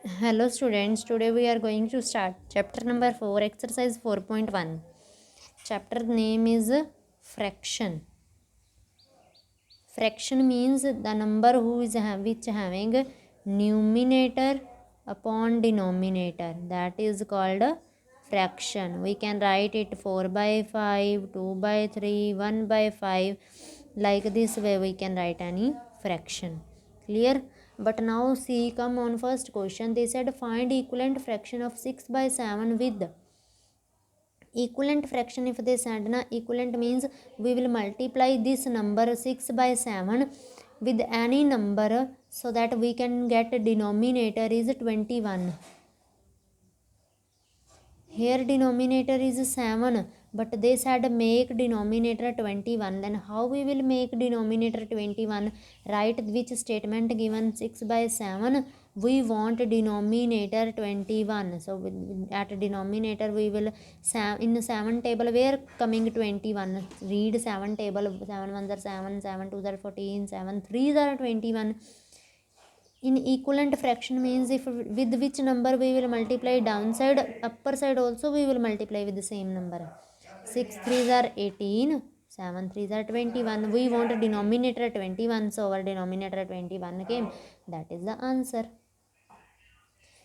Hello students, today we are going to start chapter number 4, exercise 4.1. Chapter name is fraction. Fraction means the number which having numerator upon denominator, that is called a fraction. We can write it 4 by 5, 2 by 3, 1 by 5. Like this way we can write any fraction. Clear? But now see, come on first question. They said find equivalent fraction of 6 by 7 with equivalent fraction. If they said na equivalent means we will multiply this number 6 by 7 with any number so that we can get denominator is 21. Here denominator is 7, but they said make denominator 21. Then how we will make denominator 21? Write which statement given 6 by 7. We want denominator 21. So at denominator we will in 7 table where coming 21. Read 7 table. 7 1s are 7, 7 2s are 14, 7 3s are 21. In equivalent fraction means if with which number we will multiply downside, upper side also we will multiply with the same number. 6 3s are 18, 7 3s are 21. We want a denominator 21, so our denominator 21 came. That is the answer.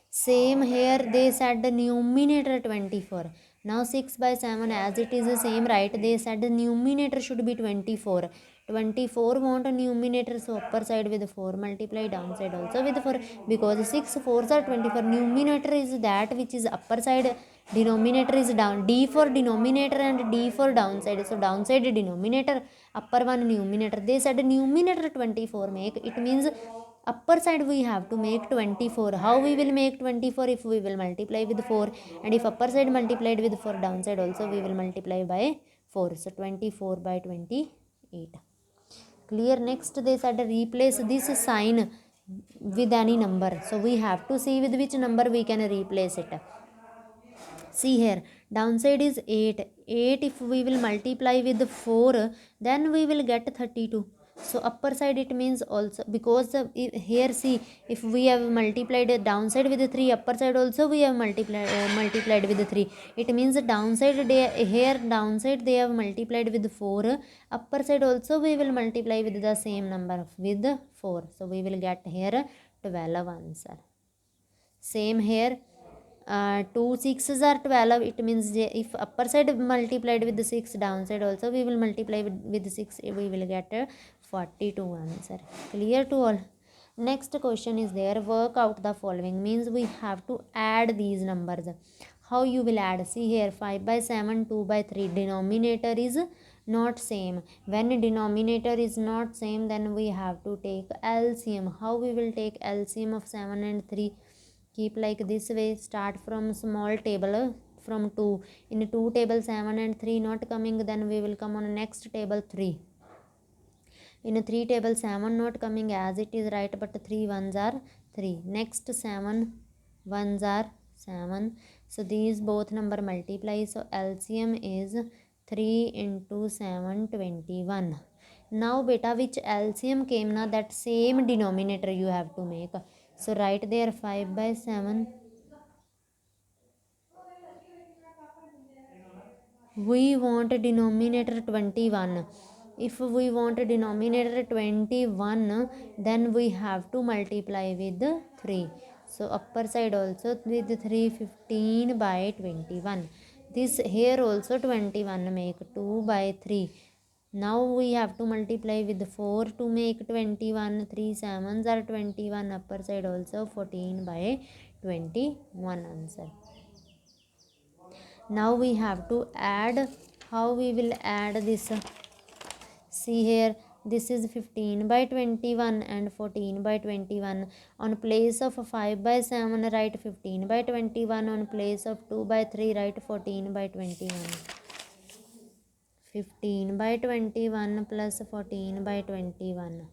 Same here, they said the numerator 24. Now 6 by 7 as it is the same, right? They said the numerator should be 24. 24 want a numerator, so upper side with 4 multiply, downside also with 4, because 6 4s are 24. Numerator is that which is upper side, denominator is down. D for denominator and D for downside. So downside denominator, upper one numerator. They said numerator 24 make. It means upper side we have to make 24. How we will make 24? If we will multiply with 4, and if upper side multiplied with 4, downside also we will multiply by 4. So 24 by 28. Clear? Next they said replace this sign with any number. So we have to see with which number we can replace it. See here, downside is 8. 8 if we will multiply with 4, then we will get 32. So upper side it means also, because here see, if we have multiplied downside with 3, upper side also we have multiplied with 3. It means downside here downside they have multiplied with 4. Upper side also we will multiply with the same number with 4. So we will get here 12 answer. Same here, 2 6s are 12. It means if upper side multiplied with the 6, downside also we will multiply with 6, we will get 42 answer. Clear to all? Next question is there, work out the following. Means we have to add these numbers. How you will add? See here, 5 by 7, 2 by 3. Denominator is not same. When denominator is not same, then we have to take LCM. How we will take LCM of 7 and 3? Keep like this way. Start from small table, from 2. In 2 table 7 and 3 not coming, then we will come on next table 3. In 3 table 7 not coming as it is, right? But 3 1s are 3. Next 7 1s are 7. So these both number multiply. So LCM is 3 into 7 21. Now beta which LCM came na, that same denominator you have to make. So write there 5 by 7. We want a denominator 21. If we want a denominator 21, then we have to multiply with 3. So upper side also with 3, 15 by 21. This here also 21 make 2 by 3. Now we have to multiply with 4 to make 21. 3 7s are 21. Upper side also 14 by 21 answer. Now we have to add. How we will add this? See here, this is 15 by 21 and 14 by 21. On place of 5 by 7 write 15 by 21. On place of 2 by 3 write 14 by 21. 15 by 21 plus 14 by 21.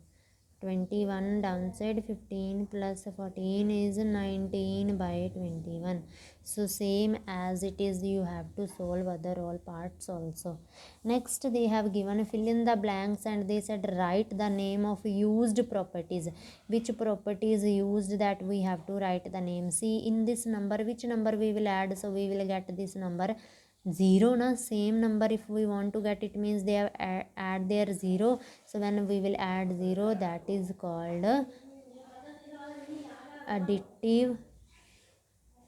21 downside 15 plus 14 is 19 by 21. So same as it is, you have to solve other all parts also. Next they have given fill in the blanks and they said write the name of used properties. Which property is used, that we have to write the name. See in this number which number we will add, so we will get this number 0 na. Same number if we want to get, it means they have add their 0. So when we will add 0, that is called additive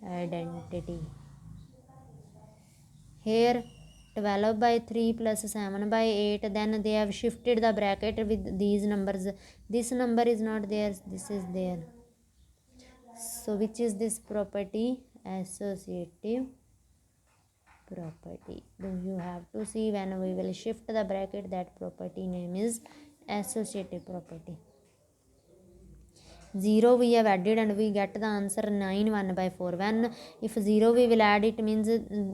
identity. Here 12 by 3 plus 7 by 8, then they have shifted the bracket with these numbers. This number is not there, this is there. So which is this property? Associative property. You have to see when we will shift the bracket, that property name is associative property. 0 we have added and we get the answer 9 1 by 4. When if 0 we will add, it means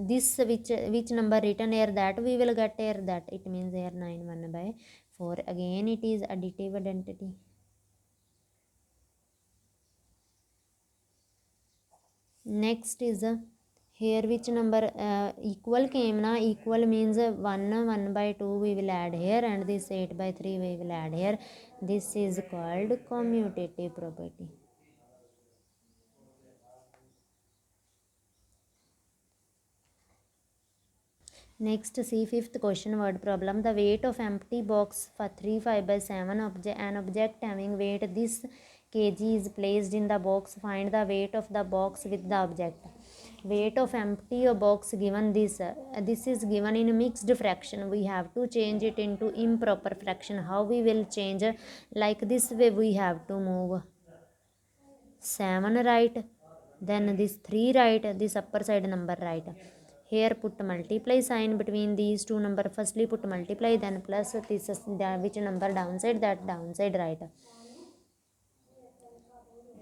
this which number written here, that we will get here, that it means here 9 1 by 4. Again it is additive identity. Next is here which number equal came na. Equal means 1 by 2 we will add here, and this 8 by 3 we will add here. This is called commutative property. Next, see fifth question word problem. The weight of empty box for 3 5 by 7 an object having weight this kg is placed in the box. Find the weight of the box with the object. Weight of empty box given this. This is given in mixed fraction. We have to change it into improper fraction. How we will change? Like this way we have to move 7 right, then this 3 right, this upper side number right. Here put multiply sign between these two number. Firstly put multiply, then plus this which number downside, that downside right.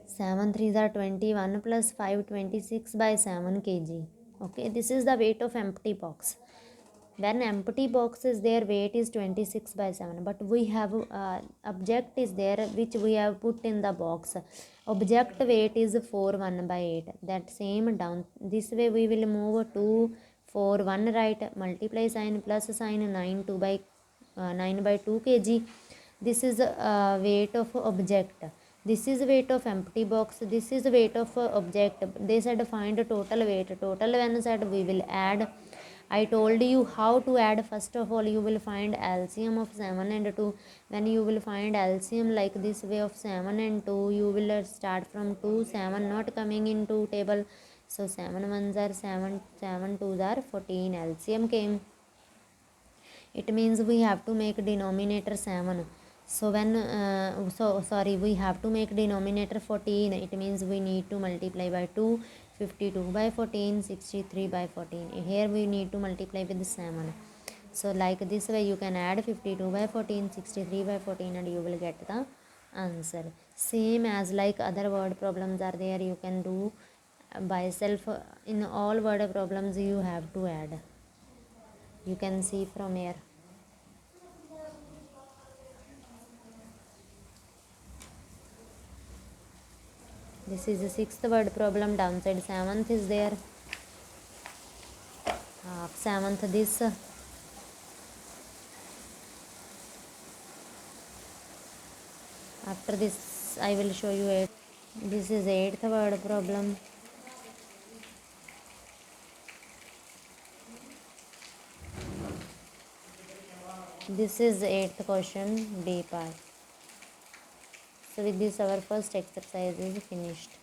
7 3s are 21 plus 5 26 by 7 kg. Okay, this is the weight of empty box. When empty box is there, weight is 26 by 7, but we have object is there which we have put in the box. Object weight is 4 1 by 8. That same down this way we will move 2 4 1 right, multiply sign plus sign 9 2 by 9 by 2 kg. This is weight of object. This is weight of empty box. This is weight of object. They said find total weight. Total when said we will add. I told you how to add. First of all you will find LCM of 7 and 2. When you will find LCM like this way of 7 and 2, you will start from 2. 7 not coming into table, so 7 ones are 7, 7 twos are 14. LCM came. It means we have to make denominator 7. So when we have to make denominator 14. It means we need to multiply by 2. 52 by 14, 63 by 14. Here we need to multiply with 7. So like this way you can add 52 by 14, 63 by 14, and you will get the answer. Same as like other word problems are there, you can do by self. In all word problems you have to add. You can see from here. This is the sixth word problem. Downside 7th is there. Half 7th this. After this I will show you 8. This is 8th word problem. This is 8th question, B part. So with this our first exercise is finished.